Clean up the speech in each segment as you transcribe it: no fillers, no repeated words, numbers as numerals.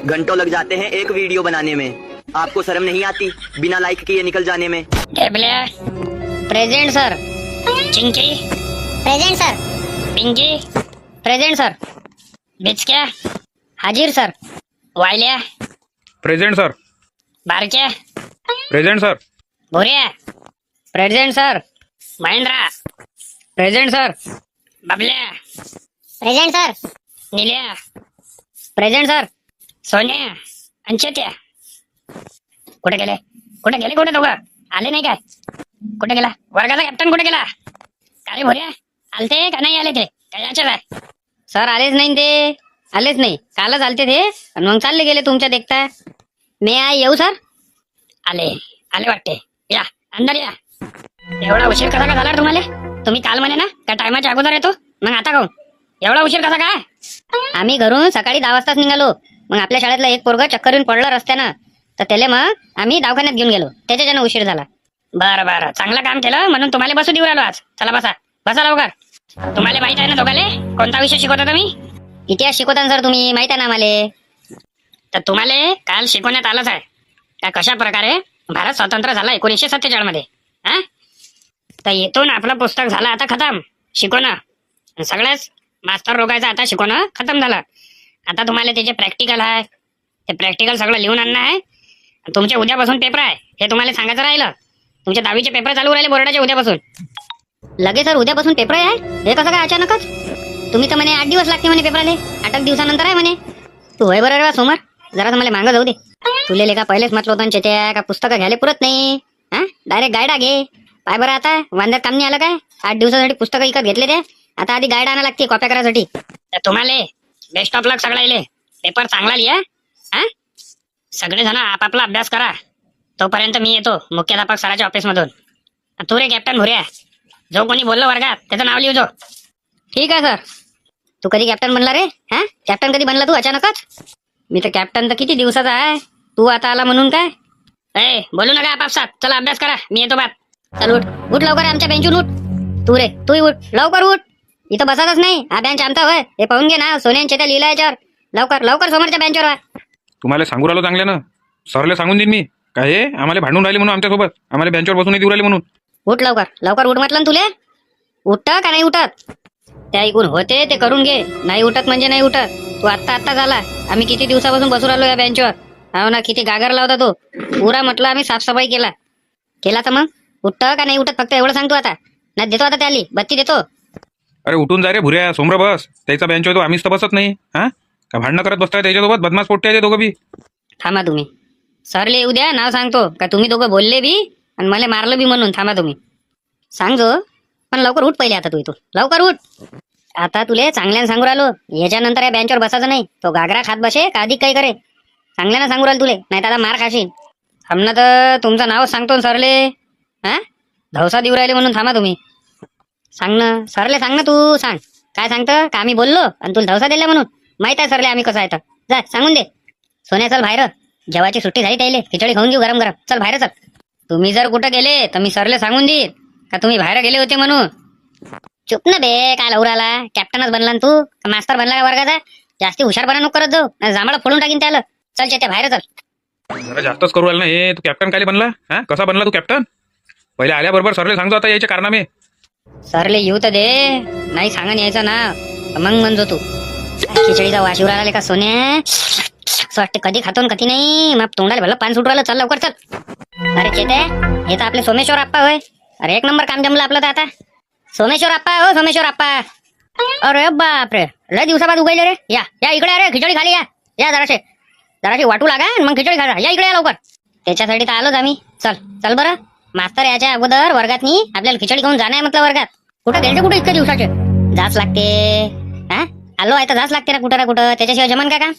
घंटों लग जाते हैं एक वीडियो बनाने में, आपको शर्म नहीं आती बिना लाइक किए निकल जाने में? Present sir. Chinki present sir. Pinki present sir. Bichkya हाजीर sir. Vaylya present sir. Barkya present sir. Bhorya present sir. Mahendra present sir. Bablya present sir. Nilya present sir. Sonya अंचत्या कुठे गेले कुठे दोघं आले नाही काय? कुठे गेला वर्गाचा कॅप्टन? कुठे गेला? का रे भोऱ्या, आलते का नाही आले ते? काय याच्यात आहे? सर आलेच नाही ते, आलेच नाही. कालच आलते ते आणि मग चालले गेले तुमच्या देखता. मी आहे येऊ सर? आले आले वाटते. या अंदर या. एवढा उशीर कसा काय झाला रे तुम्हाला? तुम्ही काल म्हणे ना का टायमाच्या अगोदर येतो, मग आता काहून एवढा उशीर कसा काय? आम्ही घरून सकाळी 10 वाजताच निघालो. मग आपल्या शाळेतला एक पोरगा चक्कर येऊन पडला रस्त्यानं, तर त्याला मग आम्ही दवाखान्यात घेऊन गेलो. त्याच्यानं उशीर झाला. बरं चांगलं काम केलं म्हणून तुम्हाला बसू देऊ राहिलो आज. चला बसा लवकर. तुम्हाला माहित आहे ना दोघाले कोणता विषय शिकवता तुम्ही? इतिहास शिकवता सर तुम्ही, माहित आहे ना आम्हाला. तर तुम्हाला काल शिकवण्यात आलंच आहे का कशा प्रकारे भारत स्वतंत्र झाला 1947 मध्ये. हा, तर येथून आपलं पुस्तक झालं आता खतम शिकवणं. सगळ्याच मास्तर रोगायचं आता शिकवणं खतम झालं. आता तुम्हाला त्याचे प्रॅक्टिकल आहे, ते प्रॅक्टिकल सगळं लिहून आणणं आहे. तुमचे उद्यापासून पेपर आहे हे तुम्हाला सांगायचं राहिलं. तुमचे 10वीचे पेपर चालू राहिले बोर्डाचे उद्यापासून. लगेच सर उद्यापासून पेपर आहे? हे कसं काय अचानकच? तुम्ही तर म्हणे 8 दिवस लागते म्हणे पेपराले, 8 दिवसानंतर आहे म्हणे. तू होय बरं रे सोमवार, जरा तुम्हाला मागं जाऊ दे. तुले लेका पहिलेच म्हटलं होतं चेत्या का पुस्तकं घ्यायला पुरत नाही. हा, डायरेक्ट गायडा घे. पाय बरं आता वांद्यात काम नाही आलं काय? 8 दिवसासाठी पुस्तकं विकत घेतले ते, आता आधी गायड आणा लागते कॉप्या करायसाठी. तर तुम्हाला बेस्ट ऑफ लक सगळ्याले. पेपर चांगला लिहा. हा, सगळे जण आपापला अभ्यास करा. तोपर्यंत मी येतो मुख्याध्यापक सराच्या ऑफिस मधून. तू रे कॅप्टन भुऱ्या, जो कोणी बोललो वर्गात त्याचं नाव लिहू जो. ठीक आहे सर. तू कधी कॅप्टन बनला रे? हा, कॅप्टन कधी बनला तू अचानकच? मी तर कॅप्टन तर किती दिवसाचा आहे, तू आता आला म्हणून काय? ए बोलू नका आपापसात. चला अभ्यास करा, मी येतो बात. चल उठ लवकर, आमच्या बेंचून उठ. तू उठ लवकर उठ. इथं बसतच नाही. हा बेंच आमचा होय, हे पाहून घे ना. सोन्यांचे त्या लिहिला याच्यावर. लवकर समोरच्या बेंचवर वा. तुम्हाला सांगू राहिलो चांगल्यानं. सरले सांगून देईन मी काय हे आम्हाला भांडून राहिले म्हणून आमच्यासोबत, आम्हाला बेंचवर बसून देऊ राहिले म्हणून. उठ लवकर उठ म्हटलं ना तुले. उठत का नाही उठत? ते ऐकून होते ते करून घे. नाही उठत म्हणजे नाही उठत. तू आत्ता झाला. आम्ही किती दिवसापासून बसू राहिलो या बेंचवर. हो ना, किती गागरला होता तो पुरा. म्हटलं आम्ही साफसफाई केला तर मग उठत का नाही उठत फक्त एवढं सांगतो. आता नाही देतो, आता त्याली बत्ती देतो. अरे उठून जा रे भुऱ्या, सोमरा बस. त्याचा बेंच होतो, आम्हीच तर बसत नाही. हा, का भांडणं करत बसताय त्याच्यासोबत? बदमाश पोट्टे आहे ते दोघं बी. थांबा तुम्ही. सरले येऊ द्या, नाव सांगतो का तुम्ही दोघं बोलले बी आणि मला मारलं बी म्हणून. थांबा तुम्ही सांगतो, पण लवकर उठ पहिले. आता तू इथून लवकर उठ. आता तुले चांगल्यानं सांगू राहिलो, याच्यानंतर या बेंचवर बसायचं नाही. तो गागरा खात बसे का अधिक काही करे. चांगल्यानं सांगू राहिलो तुले, नाही तर आता मार खाशील. थांबना तर तुमचं नाव सांगतो सरले. हा, धवसा देऊ राहिले म्हणून. थांबा तुम्ही. सांग ना सरले, सांग ना तू. सांग काय सांगतं का आम्ही बोललो आणि तुला धवसा दिला म्हणून? माहित आहे सरले आम्ही कसं आहे तर. जा सांगून दे. सोन्या चल बाहेर. जेवायची सुट्टी झाली त्याले, खिचडी खाऊन घेऊ गरम. चल बाहेर चल. तुम्ही जर कुठं गेले तर मी सरले सांगून देईन का तुम्ही बाहेर गेले होते म्हणून. चुप ना बे, काय लवराला. कॅप्टनच बनला ना तू, का मास्तर बनला का वर्गाचा? जास्ती हुशारपणा नको करत जाऊ, जांभळा फोडून टाकीन त्याला. चल चेत्या बाहेर चल. जरा जास्तच करू राहिला ना हे. तू कॅप्टन काय बनला? हा, कसा बनला तू कॅप्टन? पहिले आल्याबरोबर सरले सांगतो आता यायचे कारनामे. सरले येऊ तर दे. नाही सांगून यायचं ना मग म्हणजो तू. खिचडीचा वास येऊ राहिला का सोन्या? असं वाटतं कधी खातो कधी नाही. मग तोंडाला भलं पान सुटू राहिलं. चल लवकर चल. अरे चेते, हे तर आपले सोमेश्वर आप्पा होय. अरे एक नंबर काम जमलं आपलं तर आता. सोमेश्वर आप्पा हो, सोमेश्वर आप्पा. अरे बापरे, लय दिवसाबाद उगायले रे. या इकडे. अरे खिचडी खाली या जराशी वाटू लागा मग खिचडी खा. या इकडे या लवकर. त्याच्यासाठी तर आलोच आम्ही. चल बरं. मास्तर याच्या अगोदर वर्गातनी आपल्याला खिचडी खाऊन जाणं आहे म्हटलं वर्गात. कुठं गेलते कुठे इतक्या दिवसाचे? जाच लागते. हा, आलो आहे तर जाच लागते ना कुठं. त्याच्याशिवाय जमन का?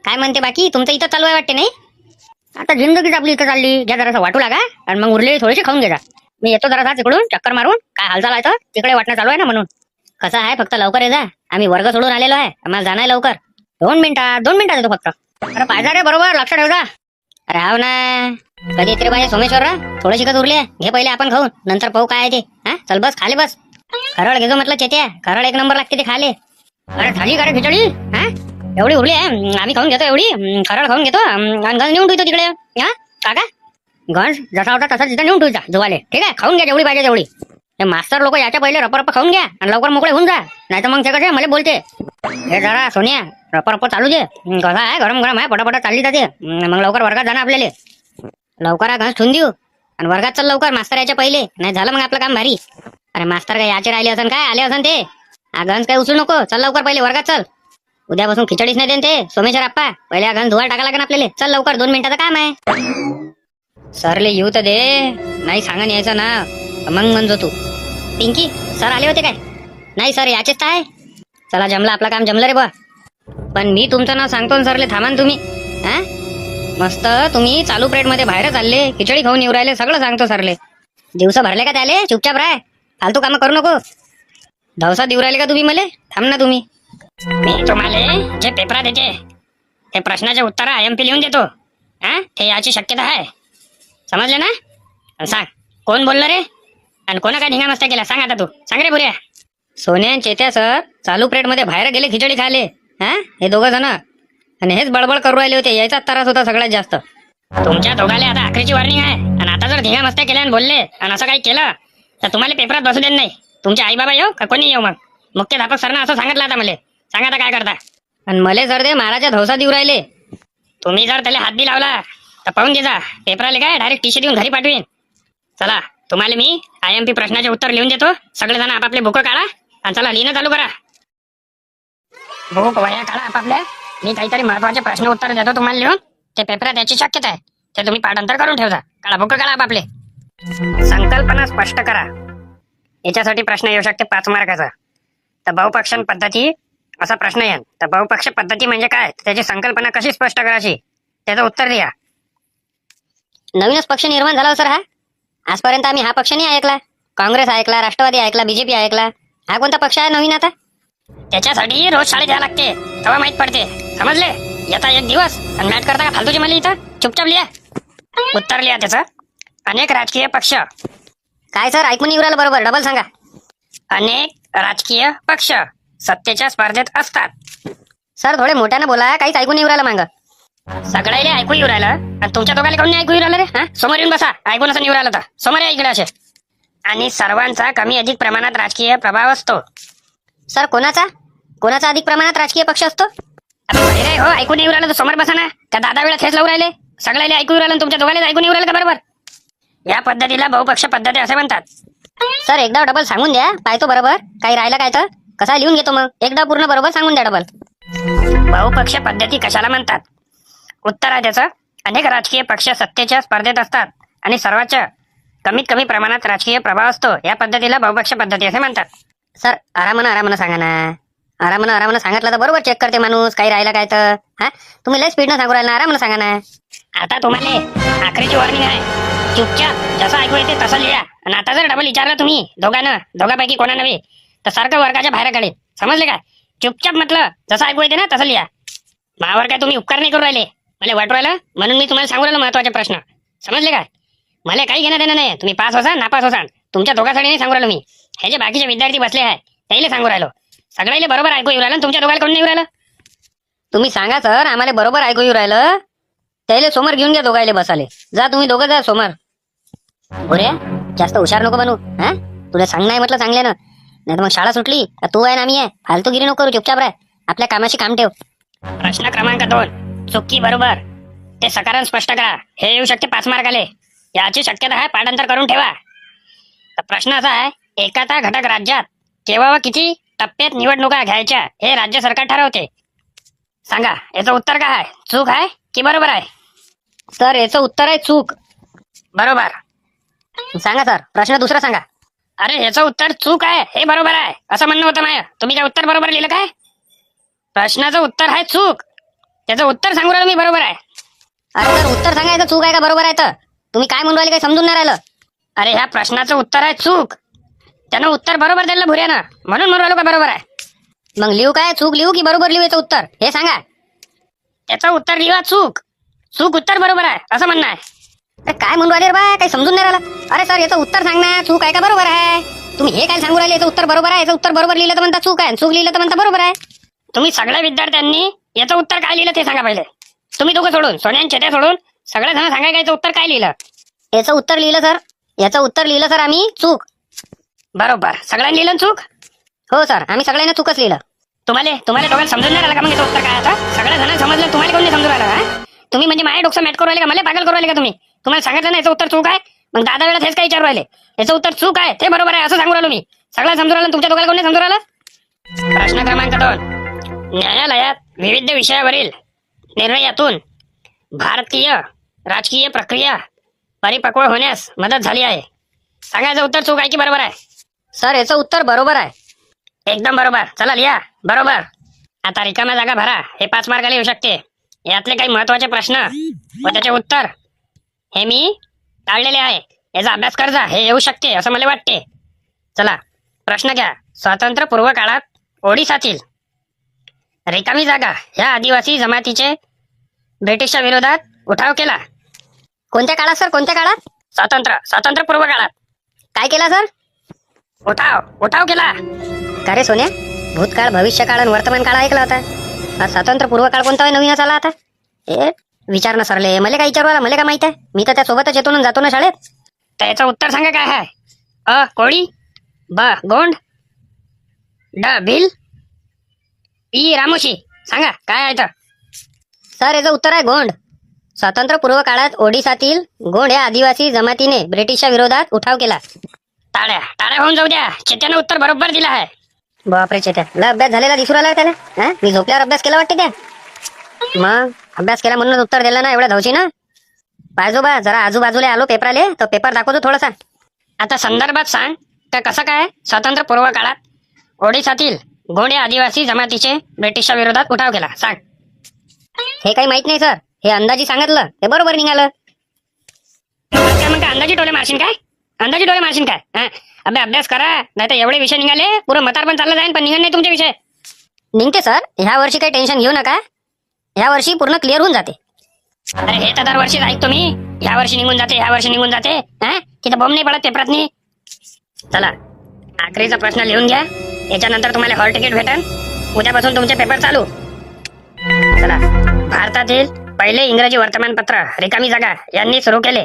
काय म्हणते बाकी तुमचं इथं चालू आहे वाटते नाही? आता जिंदगीच आपली इथं चालली. घ्या जरासा वाटू लागा आणि मग उरलेली थोडीशी खाऊन घ्या. मी येतो जरा तिकडून चक्कर मारून. काय हालचाल आहे तर तिकडे वाटणं चालू आहे ना म्हणून. कसं आहे फक्त लवकर ये जा. आम्ही वर्ग सोडून आलेलो आहे, आम्हाला जाणार लवकर. 2 मिनिटात येतो फक्त. अरे पाहिजे रे, बरोबर लक्ष ठेव जा. अरे हाव ना, कधी येते रे पाहिजे सोमेश्वर. थोडीशी कच उरली घे पहिले आपण खाऊन, नंतर पाहू काय आहे ते. हा, चल बस खाले बस. खरड घेतो म्हटलं चेत्या, खरड एक नंबर लागते ते खाले. अरे झाली का रे खिचडी? हा, एवढी उरली आहे, आम्ही खाऊन घेतो एवढी, खरड खाऊन घेतो आणि गंज नेऊन ठेवतो तिकडे. हा काका, गंज जसा होता तसा तिथं नेऊन ठेवता धुवाले. ठीक आहे, खाऊन घ्या जेवढी पाहिजे तेवढी. हे मास्तर लोक याच्या पहिले रप खाऊन घ्या आणि लवकर मोकळे होऊन जा, नाही तर मग ते कसे मला बोलते हे जरा सोन्या रप चालू दे, कसा आहे गरम गरम आहे, पटापटा चालली जाते, मग लवकर वर्गात जाणं आपल्याला. लवकर हा गंज ठेवून देऊ आणि वर्गात चल लवकर, मास्तर याच्या पहिले, नाही झालं मग आपलं काम भारी. अरे मास्तर काय याचे राहिले असन काय, आले असन ते. हा गंज काय उचलू नको, चल लवकर पहिले वर्गात चल. उद्यापासून खिचडीच नाही देन ते सोमेश्वर आप्पा, पहिले हा गंज धुवायला टाका लागेल आपल्याला. चल लवकर, 2 मिनिटाचं काम आहे. सरले येऊ तर दे, नाही सांगून यायचं ना मग म्हणजो तू. पिंकी सर आले होते काय? नाही सर याचेच तर आहे. चला जमलं, आपलं काम जमलं रे बा. पण मी तुमचं नाव सांगतो ना सरले, थांबा ना तुम्ही. हा मस्त तुम्ही चालू प्लेट मध्ये बाहेर चालले, खिचडी खाऊन येऊ राहिले, सगळं सांगतो सरले. दिवस भरले का त्याले, चुपचाप राह, फालतू कामं करू नको. धवसा देऊ राहिले का तुम्ही मला, थांब ना तुम्ही. मी तुम्हाला जे पेपरात येते ते प्रश्नाचे उत्तर IMP लिहून देतो. हा ते याची शक्यता आहे, समजले ना? सांग कोण बोललं रे आणि कोणा काय ढिंगा मस्त्या केला, सांग आता तू, सांग रे बुऱ्या. सोन्या चेत्या सर चालू प्लेट मध्ये बाहेर गेले खिचडी खायले. हा हे दोघं जण आणि हेच बडबड करू राहिले होते, यायचाच त्रास होता सगळ्यात जास्त. तुमच्या दोघाले आता आखरीची वॉर्निंग आहे, आणि आता जर ढिंगा मस्त्या केल्या आणि बोलले आणि असं काही केलं तर तुम्हाला पेपरात बसू देत नाही. तुमचे आई बाबा येऊ का कोणी येऊ, मग मुख्याध्यापक सरनं असं सांगितलं आता मला. सांगा आता काय करता. आणि मले सर ते महाराजा धवसा देऊ राहिले, तुम्ही जर त्याला हात बी लावला तर पाहून घे जा, पेपराले काय डायरेक्ट टी-शर्ट देऊन घरी पाठवीन. चला तुम्हाला मी IMP प्रश्नाचे उत्तर लिहून देतो, सगळेजण आपापले बुक काढा आणि चला लिहिणं चालू करा. बुक वह्या काढा आपापल्या, मी काहीतरी महत्वाचे प्रश्न उत्तर देतो तुम्हाला लिहून, ते पेपरात याची शक्यता आहे, ते तुम्ही पाठांतर करून ठेवता. काढा बुक काढा आपापले. संकल्पना स्पष्ट करा, याच्यासाठी प्रश्न येऊ शकते 5 मार्काचा. तर बहुपक्षण पद्धती असा प्रश्न येईल, तर बहुपक्ष पद्धती म्हणजे काय, त्याची संकल्पना कशी स्पष्ट करायची त्याचं उत्तर द्या. नवीनच पक्ष निर्माण झाला सर हा. आजपर्यंत आम्ही हा पक्ष नाही ऐकला. काँग्रेस ऐकला, राष्ट्रवादी ऐकला, BJP ऐकला. हा कोणता पक्ष आहे नवीन आता? त्याच्यासाठी रोज शाळेत जावं लागते, तेव्हा माहित पडते, समजले? येता एक दिवस आणि मॅच करता का फालतूची मला इथं, चुपचाप लिहा उत्तर लिहा त्याचं. अनेक राजकीय पक्ष. काय सर ऐकून येऊ राहिलं बरोबर, डबल सांगा. अनेक राजकीय पक्ष सत्तेच्या स्पर्धेत असतात. सर थोडे मोठ्यानं बोला, काहीच ऐकून येऊ राहिलं मागं. सगळ्याला ऐकू येऊ राहिलं आणि तुमच्या दोघांना कोण नाही ऐकू येऊ राहिलं रे? हा समोर येऊन बसा, ऐकून असं येऊ राहिलं तर समोर या इकडे असे. आणि सर्वांचा कमी अधिक प्रमाणात राजकीय प्रभाव असतो. सर कोणाचा अधिक प्रमाणात राजकीय पक्ष असतो? आता बाहेर आहे हो, ऐकून येऊ राहिलं तर समोर बसा ना. त्या दादा वेळा थेच लावून राहिले, सगळ्याला ऐकू येऊ राहिलं, तुमच्या दोघांना ऐकून येऊ राहिलं का बरोबर? या पद्धतीला बहुपक्ष पद्धती असे म्हणतात. सर एकदा डबल सांगून द्या, पाहतो बरोबर, काही राहिलं काय तर कसा लिहून घेतो मग. एकदा पूर्ण बरोबर सांगून द्या डबल. बहुपक्ष पद्धती कशाला म्हणतात? उत्तर आहे त्याचं, अनेक राजकीय पक्ष सत्तेच्या स्पर्धेत असतात आणि सर्वांच्या कमीत कमी प्रमाणात राजकीय प्रभाव असतो. या पद्धतीला बहुपक्ष पद्धती असे म्हणतात. सर आरामानं सांगा ना, आरामानं सांगितलं तर बरोबर चेक करते माणूस, काही राहिलं काय तर. हा तुम्ही लय स्पीडनं सांगू राहिला, आरामानं सांगा ना. आता तुम्हाला आखरीची वॉर्निंग आहे, चुपचाप जसं ऐकू येते तसं लिहा. आणि आता जर डबल विचारलं तुम्ही दोघांपैकी कोणा नव्हे तर सारखं वर्गाच्या बाहेर काढेल, समजले का? चुपचाप म्हटलं जसं ऐकू येते ना तसं लिहा. मावर काय तुम्ही उपकार नाही करू राहिले, मला वाटू राहिलं म्हणून मी तुम्हाला सांगू राहिलो महत्वाचे प्रश्न, समजले का? मला काही घेणं देणं नाही, तुम्ही पास होसा नापास होसा, तुमच्या दोघांसाठी नाही सांगू राहिलो मी. हे जे बाकीचे विद्यार्थी बसले आहेत त्याला सांगू राहिलो, सगळ्याला बरोबर ऐकू येऊ राहिलं, तुमच्या दोघांना कोण नाही राहिलं. तुम्ही सांगा सर, आम्हाला बरोबर ऐकू येऊ राहिलं. त्याला समोर घेऊन घ्या, दोघायले बसाले. जा तुम्ही दोघं जा समोर. बोऱ्या जास्त हुशार नको बनू. हा तुला सांग नाही म्हटलं चांगल्यानं, नाही तर मग शाळा सुटली तू आहे ना आम्ही आहे, फालतूगिरी नको करू, चुपचाप राह, आपल्या कामाशी काम ठेव. प्रश्न क्रमांक 2 चुकी बरोबर ते सकारण स्पष्ट करा. हे येऊ शकते 5 मार्क आले, याची शक्यता आहे, पाठांतर करून ठेवा. तर प्रश्न असा आहे, एकाचा घटक राज्यात केव्हा व किती टप्प्यात निवडणुका घ्यायच्या हे राज्य सरकार ठरवते. सांगा याचं उत्तर काय आहे, चूक आहे की बरोबर आहे? सर याचं उत्तर आहे चूक. बरोबर. सांगा सर, प्रश्न दुसरा सांगा. अरे याचं उत्तर चूक आहे, हे बरोबर आहे असं म्हणणं होतं माझं. तुम्ही काय उत्तर बरोबर लिहिलं काय? प्रश्नाचं उत्तर आहे चूक, त्याचं उत्तर सांगू राहिलो मी बरोबर आहे. अरे सर उत्तर सांगायचं चूक आहे का बरोबर आहे, तर तुम्ही काय म्हणून राहिले काही समजून नाही राहिलं. अरे ह्या प्रश्नाचं उत्तर आहे चूक, त्यानं उत्तर बरोबर दिलं भुऱ्यानं, म्हणून म्हणून राहिलो का बरोबर आहे. मग लिहू काय, चूक लिहू की बरोबर लिहू याचं उत्तर हे सांगा. त्याचं उत्तर लिहा चूक, चूक उत्तर बरोबर आहे असं म्हणणं आहे. अरे काय म्हणून राहिले रे बा, काही समजून नाही राहिलं. अरे सर याचं उत्तर सांग ना, चूक आहे का बरोबर आहे. तुम्ही हे काय सांगू राहिले, याचं उत्तर बरोबर आहे, याचं उत्तर बरोबर लिहिलं तर म्हणता चूक आहे, चूक लिहिलं तर म्हणता बरोबर आहे. तुम्ही सगळ्या विद्यार्थ्यांनी याचं उत्तर काय लिहिलं ते सांगा पहिले. तुम्ही दोघं सोडून, सोन्या आणि चेत्या सोडून सगळे जण सांगा याचं उत्तर काय लिहिलं. याचं उत्तर लिहिलं सर. याचं उत्तर लिहिलं सर आम्ही चूक. बरोबर, सगळ्यांनी लिहिलं ना चूक. हो सर, आम्ही सगळ्यांना चूकच लिहिलं. तुम्हाला दोघांना समजून नाही राहिलं का मग याचं उत्तर काय आता? सगळ्या जणांना समजलं, तुम्हाला कोण नाही समजून राहिलं? हा? तुम्ही म्हणजे माझ्या डोकं मॅट करू राहिले का? मला पागल करू राहिले का तुम्ही? तुम्हाला सांगितलं ना याचं उत्तर चूक आहे, मग 10 वेळा हेच काय विचारू राहिले? याचं उत्तर चूक आहे ते बरोबर आहे असं सांगू राहिलो मी. सगळं समजून राहिलं, तुमच्या दोघांना कोण नाही समजून राहिलं? प्रश्न क्रमांक 2. न्यायालयात विविध विषयावरील निर्णयातून भारतीय राजकीय प्रक्रिया परिपक्व होण्यास मदत झाली आहे. सांगायचं उत्तर चूक आहे की बरोबर आहे? सर याचं उत्तर बरोबर आहे. एकदम बरोबर. चला लिहा बरोबर. आता रिकाम्या जागा भरा. हे 5 मार्काला येऊ शकते. यातले काही महत्वाचे प्रश्न व त्याचे उत्तर हे मी टाळलेले आहे. याचा अभ्यास कर जा, हे येऊ शकते असं मला वाटते. चला प्रश्न घ्या. स्वातंत्र्यपूर्व काळात ओडिसातील रिकामी जागा ह्या आदिवासी जमातीचे ब्रिटिशच्या विरोधात उठाव केला. कोणत्या काळात सर? कोणत्या काळात? स्वातंत्र्यपूर्व काळात काय केला सर? उठाव केला. का रे सोन्या, भूतकाळ, भविष्यकाळ आणि वर्तमान काळ ऐकला होता. हा स्वातंत्र्यपूर्व काळ कोणता आहे नवीन आला आता? विचार ना सरले, मला काय विचारवाला, मला काय माहित आहे? मी तर त्या सोबतच येतो ना जातो ना शाळेत. त्याचं उत्तर सांगा काय आहे? अ कोळी, ब गोंड, ड भिल, ई रामोशी. सांगा काय आहे तर? सर याचं उत्तर आहे गोंड. स्वातंत्र्यपूर्व काळात ओडिसातील गोंड या आदिवासी जमातीने ब्रिटिशच्या विरोधात उठाव केला. टाळ्या होऊन जाऊ द्या. चेत्यानं उत्तर बरोबर दिलं आहे. बापरे चेत्या, लय अभ्यास झालेला दिसू राहिला त्याला. हा, मी झोपल्यावर अभ्यास केला वाटते त्या. मग अभ्यास केला म्हणून उत्तर दिलं ना एवढ्या धावशी ना. पाहिजो बा, जरा आजूबाजूला आलो पेपराले तर पेपर दाखवतो थोडासा. आता संदर्भात सांग का कसं काय स्वातंत्र्यपूर्व काळात ओडिसातील गोंड या आदिवासी जमातीचे ब्रिटिशच्या विरोधात उठाव केला. सांग. हे काही माहित नाही सर, हे अंदाजी सांगितलं ते बरोबर निघालं. काय मग अंदाजी डोळे मारशील काय? अंदाजी डोळे मारशील काय? हा? अभ्यास करा, नाही तर एवढे विषय निघाले पुरं मतार पण चाललं जाईल, पण निघत नाही तुमचे विषय. निघते सर, ह्या वर्षी काही टेन्शन घेऊ नका. ह्या वर्षी पूर्ण क्लिअर होऊन जाते. अरे हे तर दरवर्षीच ऐकतो मी. ह्या वर्षी निघून जाते, ह्या वर्षी निघून जाते. हा, तिथं बॉम्ब नाही पडत पेपरात नाही. चला आखरीचा प्रश्न लिहून घ्या. याच्यानंतर तुम्हाला हॉल तिकीट भेटेल. उद्यापासून तुमचे पेपर चालू. चला, भारतातील पहिले इंग्रजी वर्तमानपत्र रिकामी जागा यांनी सुरू केले.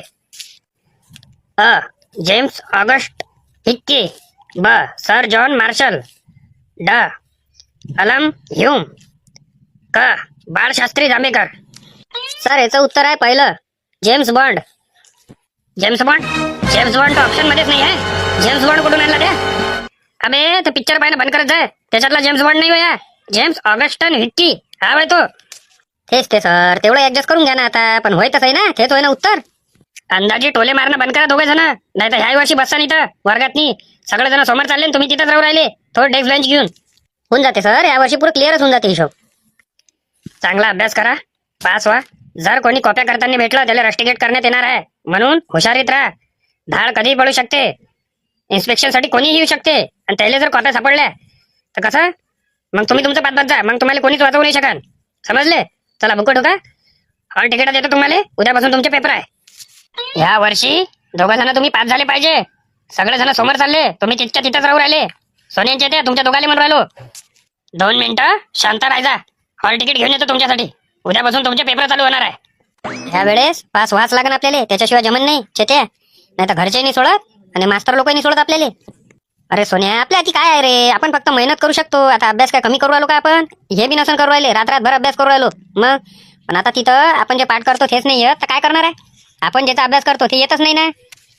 अ जेम्स ऑगस्ट हिक्की, ब सर जॉन मार्शल, ड अलम ह्यूम, क बाळशास्त्री जांभेकर. सर याचं उत्तर आहे पहिलं, जेम्स बॉन्ड. जेम्स बॉन्ड तर ऑप्शन मध्येच नाही आहे. जेम्स बॉन्ड कुठून आणला त्या? अबे ते पिक्चर पाहिजे बंद करत जाय. त्याच्यातला जेम्स बॉन्ड नाही होया, जेम्स ऑगस्टन हिक्की हा बाय तो. तेच ते सर, तेवढं ऍडजस्ट करून घ्या ना आता. पण होय तसं आहे ना, तेच होय ना उत्तर. अंदाजी टोले मारणं बंद करा दोघे जण, नाही तर ह्या वर्षी बसता नाही तर वर्गात नाही. सगळे जण समोर चालले, तुम्ही तिथंच राहू राहिले थोडं डेस्क बेंच घेऊन. होऊन जाते सर, या वर्षी पुरं क्लिअरच होऊन जाते हिशोब. चांगला अभ्यास करा, पास व्हा. जर कोणी कॉप्या करताना भेटलं त्याला रस्टिकेट करण्यात येणार आहे, म्हणून हुशारीत राहा. धाड कधीही पडू शकते. इन्स्पेक्शन साठी कोणीही येऊ शकते, आणि त्याला जर कॉप्या सापडल्या तर कसं? मग तुम्ही तुमचं पात जा, मग तुम्हाला कोणीच वाचवू नाही शकन. समजले? चला बुक ठोका. हॉल तिकीट देतो तुम्हाला. उद्यापासून तुमचे पेपर आहे. ह्या वर्षी दोघं जण तुम्ही पास झाले पाहिजे. सगळे जण समोर चालले, तुम्ही तिथच्या तिथंच राहू राहिले. सोन्यांचे ते तुमच्या दोघाले म्हणून राहिलो. 2 मिनिटं शांत राहायचा. हॉल तिकीट घेऊन येतो तुमच्यासाठी. उद्यापासून तुमचे पेपर चालू होणार आहे. ह्या वेळेस पास व्हाच लागन आपल्याला, त्याच्याशिवाय जमन नाही चेत्या. नाही तर घरचे नाही सोडत आणि मास्तर लोक नाही सोडत आपल्याला. अरे सोन्या, आपल्या हाती काय आहे रे? आपण फक्त मेहनत करू शकतो. आता अभ्यास काय कमी करू राहिलो का आपण? हे बी नसन करू राहिले, रात्रभर अभ्यास करू राहिलो. मग पण आता तिथं आपण जे पाठ करतो तेच नाही येत तर काय करणार आहे? आपण ज्याचा अभ्यास करतो ते येतच नाही ना,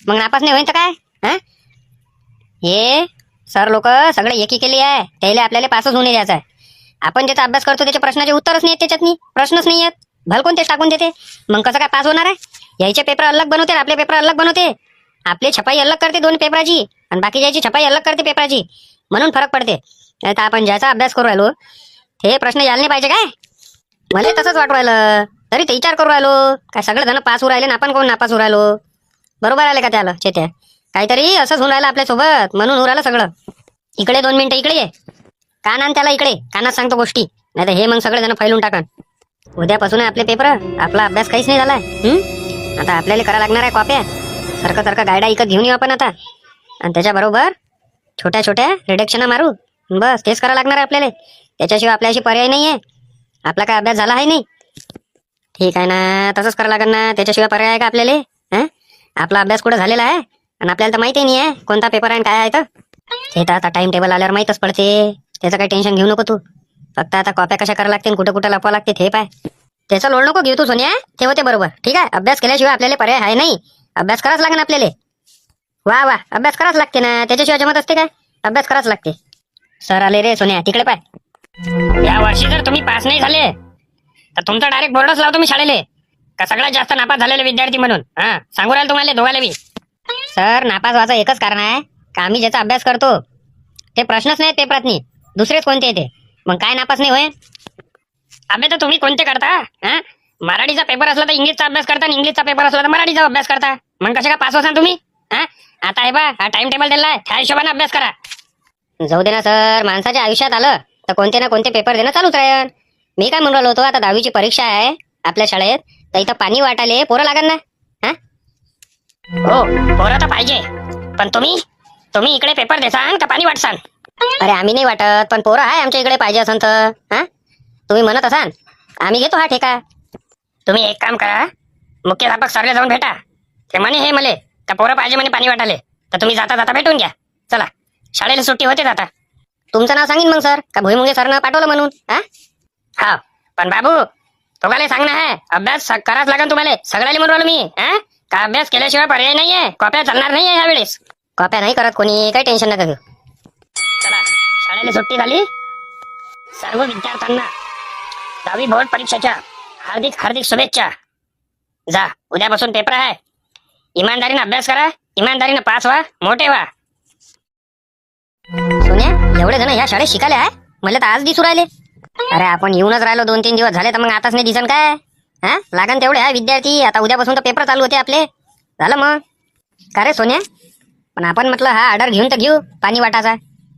मग नापास नाही होईन तर काय? हा, हे सर लोक सगळे एकी केली आहे, त्याला आपल्याला पासच होऊन द्यायचं आहे. आपण ज्याचा अभ्यास करतो त्याच्या प्रश्नाचे उत्तरच नाही येत, त्याच्यात प्रश्नच नाही येत, भलकोन तेच टाकून देते. मग कसं काय पास होणार आहे? यायचे पेपर अलग बनवते, आपले पेपर अलग बनवते. आपली छपाई अलग करते 2 पेपराची, आणि बाकी जायची छपाई अलग करते पेपराची, म्हणून फरक पडते. आता आपण ज्याचा अभ्यास करू राहिलो हे प्रश्न यायला नाही पाहिजे काय? मला तसंच वाटू राहिलं, तरी ते विचार करू राहिलो काय सगळे जण पास होऊ राहिले ना आपण कोण नापास होऊ राहिलो. बरोबर आले का त्याला चेत्या? काहीतरी असंच होऊन राहिलं आपल्यासोबत, म्हणून होऊ राहिलं सगळं. इकडे 2 मिनिटं इकडे ये. कान आण त्याला इकडे, कानात सांगतो गोष्टी, नाही तर हे मग सगळे जण फैलून टाकन. उद्यापासून आपले पेपर, आपला अभ्यास काहीच नाही झालाय. आता आपल्याला करायला लागणार आहे कॉप्या. सारखं गायडा इकत घेऊन येऊ आपण आता, आणि त्याच्याबरोबर छोट्या छोट्या रिडक्शन मारू. बस तेच करायला लागणार आहे आपल्याला, त्याच्याशिवाय आपल्याशी पर्याय नाही आहे. आपला काय अभ्यास झाला आहे नाही? ठीक आहे ना, तसंच करावं लागेल ना, त्याच्याशिवाय पर्याय आहे का आपल्याला? हा, आपला अभ्यास कुठं झालेला आहे आणि आपल्याला तर माहिती नाही आहे कोणता पेपर आहे आणि काय आहे. तर ते तर आता टाइम टेबल आल्यावर माहीतच पडते, त्याचं काही टेन्शन घेऊ नको तू. फक्त आता कॉप्या कशा करावं लागते, कुठं कुठं लपवा लागते हे पाय. त्याचा लोड नको घेऊ तू सोनिया, ते होते बरोबर. ठीक आहे, अभ्यास केल्याशिवाय आपल्याला पर्याय आहे नाही. अभ्यास करावंच लागेल आपल्याला. वा वा, अभ्यास करावंच लागते ना, त्याच्याशिवाय जमत असते काय? अभ्यास करावंच लागते. सर आले रे सोनिया, तिकडे पाय. या वर्षी जर तुम्ही पास नाही झाले तर तुमचा डायरेक्ट बोर्डच लावतो मी शाळेले, का सगळ्यात जास्त नापास झालेले विद्यार्थी म्हणून. हा, सांगू राहिलो तुम्हाला दोघाले बी. सर, नापास व्हायचं एकच कारण आहे का आम्ही ज्याचा अभ्यास करतो ते प्रश्नच नाही पेपरात नाही, दुसरेच कोणते येते. मग काय नापास नाही होय? अभ्यास तर तुम्ही कोणते करता? हा, मराठीचा पेपर असला तर इंग्लिशचा अभ्यास करता आणि इंग्लिशचा पेपर असला तर मराठीचा अभ्यास करता. मग कशा काय पास होता तुम्ही? हा, आता आहे बा, हा टाइम टेबल दिलाय, त्या हिशोबाने अभ्यास करा. जाऊ दे ना सर, माणसाच्या आयुष्यात आलं तर कोणते ना कोणते पेपर देणं चालूच राहील. मी काय म्हणून राहिलो होतो, आता 10वीची परीक्षा आहे आपल्या शाळेत, तर इथं पाणी वाटाले पोरं लागेल ना. हा, हो, पोरं तर पाहिजे, पण तुम्ही इकडे पेपर देसान का पाणी वाटसान? अरे आम्ही नाही वाटत, पण पोरं आहे आमच्या इकडे पाहिजे असन तर. हा, तुम्ही म्हणत असाल आम्ही घेतो हा ठेका. तुम्ही एक काम करा, मुख्याध्यापक सरले जाऊन भेटा. ते म्हणे हे मले का पोरं पाहिजे म्हणे पाणी वाटाले, तर तुम्ही जाता जाता भेटून घ्या. चला, शाळेला सुट्टी होते आता. तुमचं नाव सांगीन मग सर, का भुईमुंगे सरनं पाठवलं म्हणून. हा, पण बाबू तुम्हाला सांगणं आहे, अभ्यास कराच लागेल तुम्हाला. सगळ्याला म्हणून राहिलो मी, हा, का अभ्यास केल्याशिवाय पर्याय नाहीये, कॉप्या चालणार नाहीये यावेळेस. कॉप्या नाही करत कोणी, काही टेन्शन नका घेऊ. चला, शाळेला सुट्टी झाली. सर्व विद्यार्थ्यांना 10वी बोर्ड परीक्षेच्या हार्दिक हार्दिक शुभेच्छा. जा, उद्यापासून पेपर आहे. इमानदारीने अभ्यास करा, इमानदारीने पास व्हा, मोठे व्हा. सोन्या, एवढे जण ह्या शाळेत शिकायला आहे, मला तर आज दिसू राहिले. अरे आपण येऊनच राहिलो 2-3 दिवस झाले, तर मग आताच नाही दिसन काय? हा, लागन तेवढे आहे विद्यार्थी. आता उद्यापासून तर पेपर चालू होते आपले. झालं मग का रे सोन्या? पण आपण म्हटलं हा ऑर्डर घेऊन तर घेऊ पाणी वाटाचा.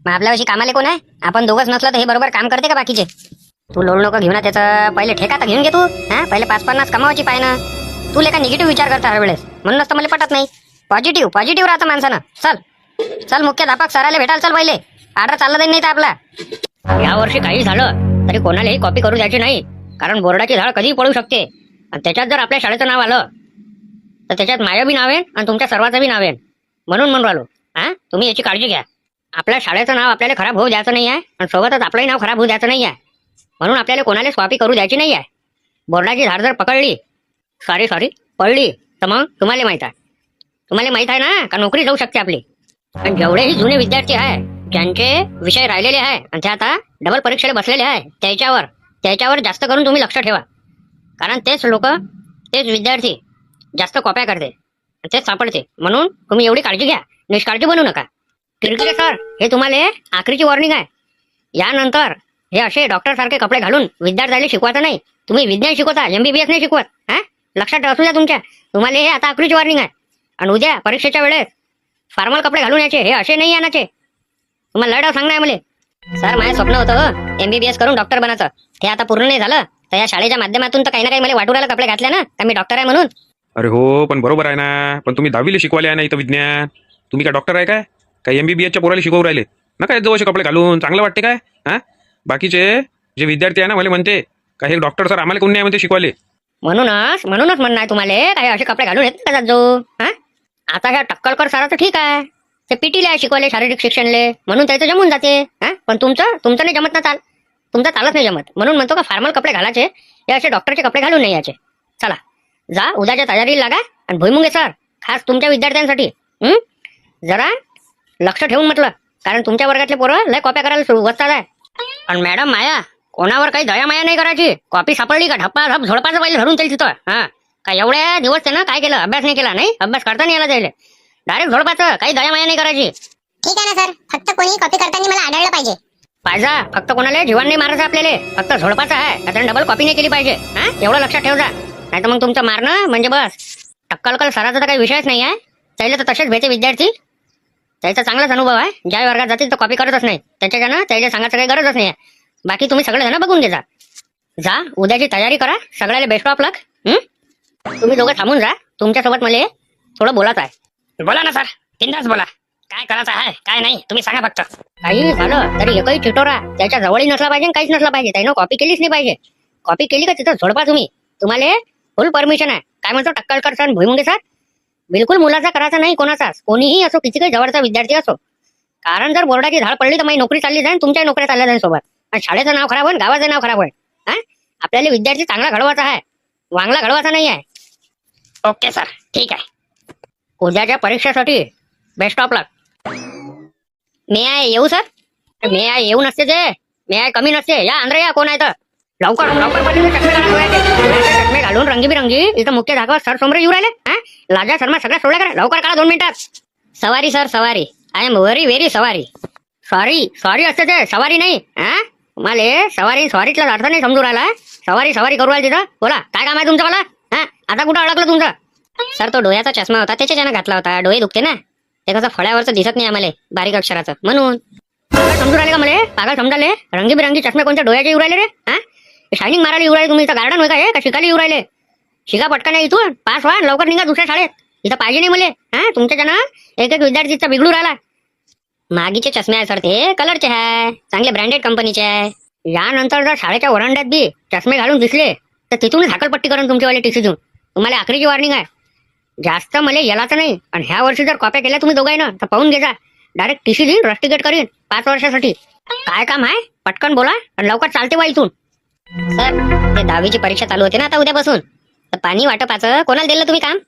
मग आपल्यापाशी कामाले कोण आहे? आपण दोघंच नसलं तर हे बरोबर काम करते का बाकीचे? तू लोड नको घेऊ ना त्याचं, पहिले ठेका तर घेऊन घे तू. हा, पहिले 5-50 कमावायची पाय ना. तू लेका निगेटिव्ह विचार करता हर वेळेस, म्हणूनच तर मला पटत नाही. पॉझिटिव्ह राहतं माणसानं. चल मुख्याध्यापक सराले भेटायला चल, पहिले ऑर्डर चालला जाईल नाही तर आपला. या वर्षी काही झालं तरी कोणालाही कॉपी करू द्यायची नाही, कारण बोर्डाची झाड कधीही पडू शकते. आणि त्याच्यात जर आपल्या शाळेचं नाव आलं तर त्याच्यात माझं बी नाव आहे आणि तुमच्या सर्वांचं बी नाव आहे. म्हणून राहिलो, हा, तुम्ही याची काळजी घ्या. आपल्या शाळेचं नाव आपल्याला खराब होऊ द्यायचं नाही आहे आणि सोबतच आपलंही नाव खराब होऊ द्यायचं नाही आहे. म्हणून आपल्याला कोणालाच कॉपी करू द्यायची नाही आहे. बोर्डाची झाड जर पकडली, सॉरी पडली, तर मग तुम्हाला माहित आहे ना का नोकरी जाऊ शकते आपली. आणि जेवढेही जुने विद्यार्थी आहे ज्यांचे विषय राहिलेले आहे आणि ते आता डबल परीक्षेला बसलेले आहे, त्याच्यावर जास्त करून तुम्ही लक्ष ठेवा. कारण तेच विद्यार्थी जास्त कॉप्या करते, तेच सापडते. म्हणून तुम्ही एवढी काळजी घ्या, निष्काळजी बनू नका. किरकिरे सर, हे तुम्हाला आखरीची वॉर्निंग आहे. यानंतर हे असे डॉक्टर सारखे कपडे घालून विद्यार्थ्याला शिकवायचं नाही. तुम्ही विज्ञान शिकवता, MBBS नाही शिकवत. हा, लक्षात असू द्या तुमच्या. तुम्हाला हे आता आखरीची वॉर्निंग आहे. आणि उद्या परीक्षेच्या वेळेस फॉर्मल कपडे घालून यायचे, हे असे नाही आणायचे. तुम्हाला लढाव सांगणार आहे मला. सर, माझं स्वप्न होतं MBBS करून डॉक्टर बनायचं. ते आता पूर्ण नाही झालं, तर या शाळेच्या माध्यमातून तर काही ना काही मला वाटू राहिलं कपडे घातले ना का मी डॉक्टर आहे म्हणून. अरे हो, पण बरोबर आहे ना. पण तुम्ही 10वीला शिकवायला आहे ना इथं विज्ञान. तुम्ही काय डॉक्टर आहे काय? काय MBBSच्या पोराला शिकवू राहिले ना? काय जवळचे कपडे घालून चांगलं वाटते काय? हा, बाकीचे जे विद्यार्थी आहे ना मला म्हणते का हे डॉक्टर सर आम्हाला कोण नाही म्हणते शिकवाले. म्हणूनच म्हणणं आहे तुम्हाला काही असे कपडे घालून येत का जो. हा, आता ह्या टक्कलकर सराचं ठीक आहे, ते पीटीला आहे शिकवायले, शारीरिक शिक्षणले, म्हणून त्याचं जमून जाते. हा, पण तुमचं नाही जमत ना. तुमचं चालत नाही जमत. म्हणून म्हणतो का फॉर्मल कपडे घालायचे, हे असे डॉक्टरचे कपडे घालून नाही यायचे. चला, जा उद्याच्या तयारीला लागा. आणि भुईमुंगे सर, खास तुमच्या विद्यार्थ्यांसाठी जरा लक्ष ठेवून म्हटलं, कारण तुमच्या वर्गातले पोरं लय कॉप्या करायला बसतात आहे. आणि मॅडम माया, कोणावर काही दया माया नाही करायची. कॉपी सापडली का ढप्पा झोडपाचं पहिले धरून त्याला तिथं. हा, का एवढ्या दिवस त्यानं काय केलं, अभ्यास नाही केला. नाही, अभ्यास करता नाही आला त्याला, डायरेक्ट झोडपाचं, काही दया माया नाही करायची. ठीक आहे ना सर, फक्त कोणी कॉपी करताना मला आढळलं पाहिजे. फक्त कोणाला जीवन नाही मारायचं आपल्याला, फक्त झोडपाचं आहे. त्याच्यानं डबल कॉपी नाही केली पाहिजे. हा, एवढं लक्षात ठेव जा. नाही तर मग तुमचं मारणं म्हणजे बस. टक्कलकर सराचा तर काही विषयच नाही आहे. त्याला तर तसेच भेटे विद्यार्थी, त्याचा चांगलाच अनुभव आहे. ज्या वर्गात जातील तर कॉपी करतच नाही. त्याच्यानं त्याला सांगायचं काही गरजच नाही आहे. बाकी तुम्ही सगळे जण बघून घे. जा उद्याची तयारी करा. सगळ्याला बेस्ट ऑफ लक. तुम्ही दोघं थांबून जा, तुमच्यासोबत मला थोडं बोलायचं आहे. बोला ना सर, बिंदास बोला. काय करायचं आहे काय नाही तुम्ही सांगा फक्त. काही झालं तरी एकही चिटोरा त्याच्या जवळही नसला पाहिजे, काहीच नसला पाहिजे. त्यानं कॉपी केलीच नाही पाहिजे. कॉपी केली का तिथं झोडपा तुम्ही. तुम्हाला फुल परमिशन आहे. काय म्हणतो टक्कलकर सर भुईमुंगे सर, बिलकुल मुलाचा करायचा नाही कोणाचाच, कोणीही असो, किती काही जवळचा विद्यार्थी असो. कारण जर बोर्डाची धाड पडली तर माझी नोकरी चालली जाईल, तुमच्या नोकऱ्या चालल्या जाईल सोबत, आणि शाळेचं नाव खराब होईल, गावाचं नाव खराब होईल. हा, आपल्याला विद्यार्थी चांगला घडवायचा आहे, वांगला घडवायचा नाही आहे. ओके सर, ठीक आहे. उद्याच्या परीक्षेसाठी बेस्ट ऑफ लक. मी आहे येऊ सर? मे आय येऊ नसते ते, मे आय कमी नसते. या आंध्र या, कोण आहे तर लवकर लवकर पहिले चष्मे घाला डोळ्याचे. डोळ्याचे चष्मे घालून रंगीबिरंगी इथं मुख्य दाखवा सर समोर येऊ राहिले. हा, लाजा शर्मा सगळ्या सोडल्या करा, लवकर करा 2 मिनिटात. Sorry sir sorry, I am very sorry. Sorry sorry असते ते, सवारी नाही. हा, तुम्हाला सवारी सॉरीतला अर्थ नाही समजू राहिला. सवारी सवारी करू राहिली तिथं. बोला काय काम आहे तुमचं मला. हा, आता कुठं अडकलं तुमचं. सर तो डोळ्याचा चष्मा होता त्याच्यानं घातला होता, डोळे दुखते ना, ते कसं फळ्यावरचं दिसत नाही आम्हाला बारीक अक्षराचं, म्हणून. पागल समजू राहिले का मला, पागल समजाले. रंगीबिरंगी चष्मे कोणत्या डोळ्याचे येऊ राहिले रे. हा, शायनिंग मारायला येऊ राहिले तुम्ही. इथं गार्डन होय का हे, का शिकायला येऊ राहिले. शिका पटकन आहे इथून, पास व्हा, लवकर निघा दुसऱ्या शाळेत. इथं पाहिजे नाही मला. हा, तुमच्याच्यानं एक विद्यार्थीचा बिघडू राहिला. मागीचे चष्मे आहे सर, ते कलरचे आहे, चांगले ब्रँडेड कंपनीचे आहे. यानंतर जर शाळेच्या वरांड्यात बी चष्मे घालून दिसले तर तिथून झाकलपट्टी करून तुमच्यावाले टीसी देऊन. तुम्हाला आखरीची वॉर्निंग आहे. जास्त मला यालाच नाही. आणि ह्या वर्षी जर कॉप्या केल्या तुम्ही दोघांना तर पाहून घे जा. डायरेक्ट टीसी देईन, रस्टिकेट करीन 5 वर्षासाठी. काय काम आहे पटकन बोला आणि लवकर चालते वा इथून. सर ते 10वीची परीक्षा चालू होते ना आता उद्यापासून, तर पाणी वाटपाचं कोणाला दिलं तुम्ही काम?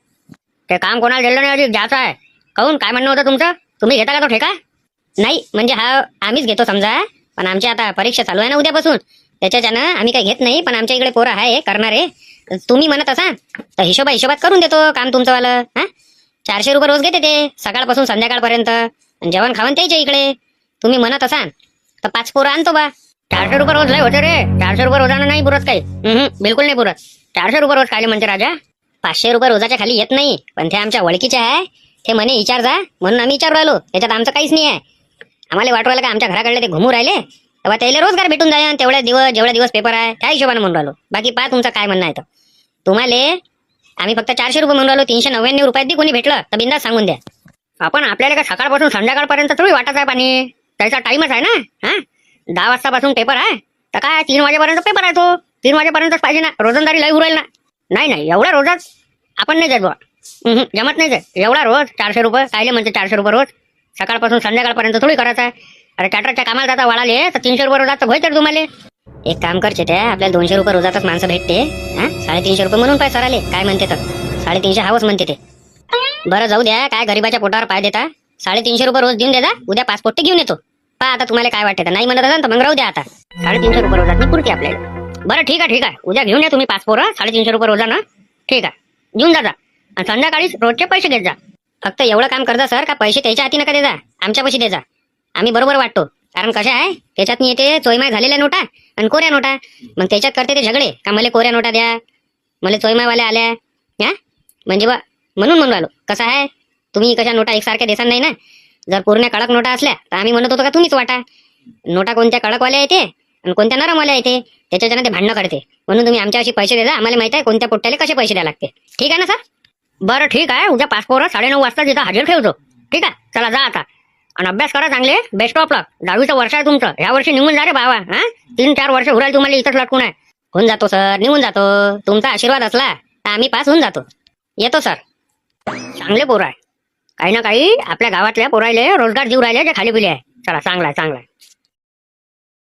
ते काम कोणाला दिलं नाही, अधिक जायचं आहे. काहून, काय म्हणणं होतं तुमचं. तुम्ही घेता का तो ठेका. नाही म्हणजे हा आम्हीच घेतो समजा, पण आमची आता परीक्षा चालू आहे ना उद्यापासून, त्याच्यानं आम्ही काही घेत नाही. पण आमच्या इकडे पोरं आहे करणारे, तुम्ही म्हणत असाल तर हिशोबात करून देतो काम तुमचं वालं. हा, 400 रुपये रोज घेते ते, सकाळपासून संध्याकाळपर्यंत. आणि जेवण खावण त्याच्या इकडे. तुम्ही म्हणत असाल तर 5 पोरं आणतो बा. 400 रुपये रोज लय होते रे. 400 रुपये रोजानं नाही पुरत काही. बिलकुल नाही पुरत. 400 रुपये रोज काय म्हणते राजा. 500 रुपये रोजाच्या खाली येत नाही, पण ते आमच्या ओळखीचे आहे, ते म्हणे विचार जा, म्हणून आम्ही विचारू राहिलो. त्याच्यात आमचं काहीच नाही आहे. आम्हाला वाटू राहिलं का आमच्या घराकडले ते घुमू राहिले तेव्हा त्याला रोजगार भेटून जाईल. जेवढे दिवस पेपर आहे त्या हिशोबाने म्हणून राहिलो. बाकी पहा तुमचं काय म्हणणं आहे तर. तुम्हाला आम्ही फक्त 400 रुपये म्हणून राहिलो, 399 रुपयात बी कोणी भेटलं तर बिंदास सांगून द्या. आपण आपल्याला काय सकाळपासून संध्याकाळपर्यंत थोडी वाटत आहे पाणी. त्याचा टाइमच आहे ना. हा, 10 वाजतापासून पेपर आहे तर काय 3 वाजेपर्यंत पेपर आहे तो. 3 वाजेपर्यंतच पाहिजे ना. रोजंदारी लय उरेल ना. नाही एवढा रोजच आपण नाही देत बुवा. जमत नाही ते एवढा रोज. 400 रुपये कायले म्हणते 400 रुपये रोज. सकाळपासून संध्याकाळपर्यंत थोडी करायचं आहे. अरे ट्रॅक्टरच्या कामाला जाता वाढाले तर 300 रुपये रोजात होय तर तुम्हाला. एक काम करचे त्या, आपल्याला 200 रुपये रोजातच माणसं भेटते. हा, 350 रुपये म्हणून पाय सराले काय म्हणते तर 350 हवंच म्हणते ते. बरं जाऊ द्या, काय गरीबाच्या पोटावर पाय देता. 350 रुपये रोज देऊन द्या, उद्या पासपोर्ट घेऊन येतो. पहा आता तुम्हाला काय वाटतं. नाही म्हणत असाल तर मग राहू द्या आता. 350 रुपये रोजात पुरते आपल्याला. बरं ठीक आहे. उद्या घेऊन या तुम्ही पासपोर्ट. 350 रुपये रोजानं ठीक आहे, घेऊन जा. आणि संध्याकाळी रोजचे पैसे घेत जा. फक्त एवढं काम करता सर का पैसे त्याच्या हाती नका देजा, आमच्या पैसे देजा. आम्ही बरोबर वाटतो. कारण कसं आहे, त्याच्यात येते चोयमाय झालेल्या नोटा आणि कोऱ्या नोटा. मग त्याच्यात करते ते झगडे का मला कोऱ्या नोटा द्या, मला चोयमायवाल्या आल्या. हा, म्हणजे बा म्हणून राहिलो. कसं आहे, तुम्ही कशा नोटा एकसारख्या देसान नाही ना. जर पूर्ण कडक नोटा असल्या तर आम्ही म्हणत होतो का तुम्हीच वाटा. नोटा कोणत्या कडकवाल्या येते आणि कोणत्या नरमवाल्या येते, त्याच्यानं ते भांडणं करते. म्हणून तुम्ही आमच्या अशी पैसे देजा. आम्हाला माहिती आहे कोणत्या पोट्याला कसे पैसे द्यावे लागते. ठीक आहे ना सर. बरं ठीक आहे, उद्या पासपोर्ट 9:30 वाजता तिथं हजर ठेवतो. ठीक आहे, चला जा आता. आणि अभ्यास करा चांगले. बेस्ट ऑफ लक. 10वीचं वर्ष आहे तुमचं. ह्या वर्षी निघून जा रे बाबा. हा, 3-4 वर्ष उरायला तुम्हाला इथंच लटकून आहे. होऊन जातो सर, निघून जातो. तुमचा आशीर्वाद असला तर आम्ही पास होऊन जातो. येतो सर. चांगले पोरं आहे. काही ना काही आपल्या गावातल्या पोरायले रोजगार देऊ राहिले जे खाली पिले आहे. चला चांगला आहे.